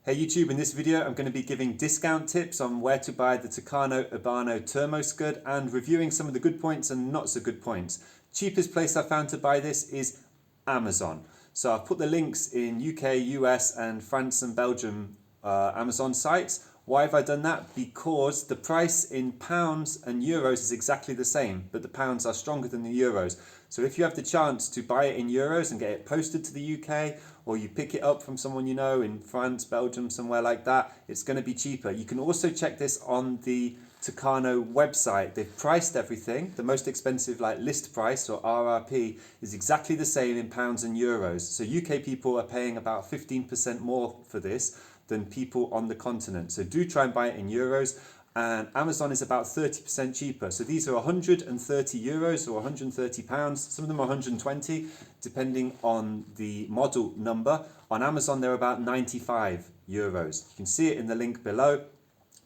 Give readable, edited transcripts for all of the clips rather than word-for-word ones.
Hey YouTube, in this video I'm going to be giving discount tips on where to buy the Tucano Urbano Termoscud and reviewing some of the good points and not so good points. Cheapest place I found to buy this is Amazon. So I've put the links in UK, US and France and Belgium Amazon sites. Why have I done that? Because the price in pounds and euros is exactly the same, but the pounds are stronger than the euros. So if you have the chance to buy it in euros and get it posted to the UK, or you pick it up from someone you know in France, Belgium, somewhere like that, it's going to be cheaper. You can also check this on the Tucano website. They've priced everything. The most expensive list price or RRP is exactly the same in pounds and euros. So UK people are paying about 15% more for this than people on the continent. So do try and buy it in euros. And Amazon is about 30% cheaper. So these are 130 euros or 130 pounds. Some of them are 120, depending on the model number. On Amazon, they're about 95 euros. You can see it in the link below.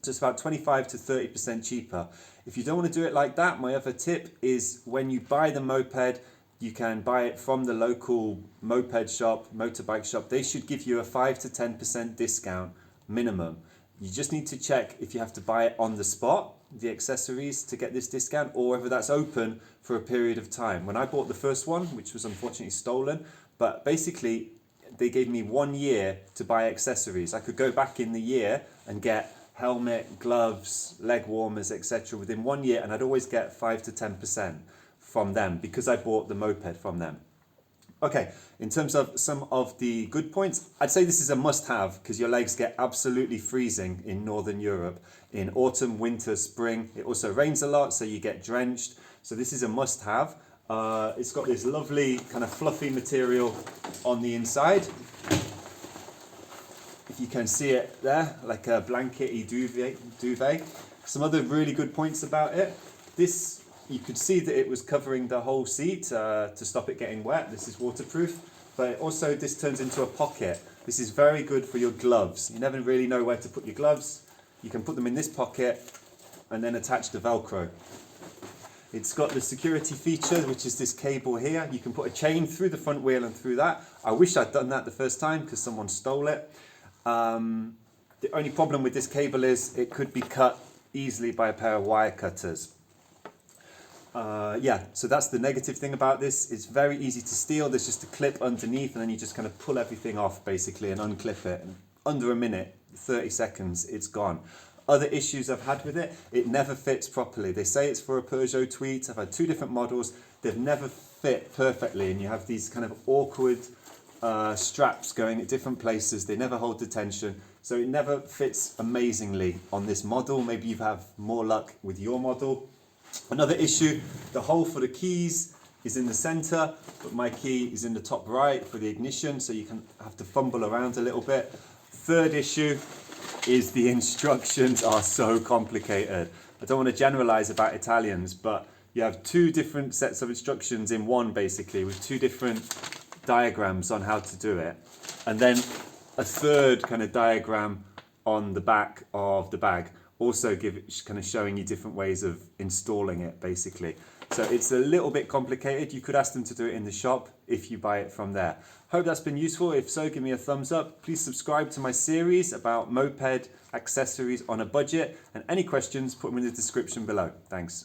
So it's about 25 to 30% cheaper. If you don't want to do it like that, my other tip is when you buy the moped, you can buy it from the local moped shop, motorbike shop. They should give you a 5 to 10% discount minimum. You just need to check if you have to buy it on the spot, the accessories, to get this discount, or whether that's open for a period of time. When I bought the first one, which was unfortunately stolen, but basically they gave me 1 year to buy accessories. I could go back in the year and get helmet, gloves, leg warmers, etc. within 1 year, and I'd always get 5 to 10% from them because I bought the moped from them. Okay, in terms of some of the good points, I'd say this is a must-have because your legs get absolutely freezing in Northern Europe in autumn, winter, spring. It also rains a lot, so you get drenched. So this is a must-have. It's got this lovely kind of fluffy material on the inside. If you can see it there, like a blankety duvet. Some other really good points about it. This, you could see that it was covering the whole seat to stop it getting wet. This is waterproof, but also this turns into a pocket. This is very good for your gloves. You never really know where to put your gloves. You can put them in this pocket and then attach the Velcro. It's got the security feature, which is this cable here. You can put a chain through the front wheel and through that. I wish I'd done that the first time because someone stole it. The only problem with this cable is it could be cut easily by a pair of wire cutters. So that's the negative thing about this. It's very easy to steal. There's just a clip underneath and then you just kind of pull everything off basically and unclip it. And under a minute, 30 seconds, it's gone. Other issues I've had with it, it never fits properly. They say it's for a Peugeot Tweet. I've had 2 different models. They've never fit perfectly and you have these kind of awkward straps going at different places. They never hold the tension. So it never fits amazingly on this model. Maybe you have more luck with your model. Another issue, the hole for the keys is in the center, but my key is in the top right for the ignition, so you can have to fumble around a little bit. Third issue is the instructions are so complicated. I don't want to generalize about Italians, but you have 2 different sets of instructions in one basically, with 2 different diagrams on how to do it. And then a third kind of diagram on the back of the bag. Also kind of showing you different ways of installing it basically. So it's a little bit complicated. You could ask them to do it in the shop if you buy it from there. Hope that's been useful. If so, give me a thumbs up. Please subscribe to my series about moped accessories on a budget. And any questions, put them in the description below. Thanks.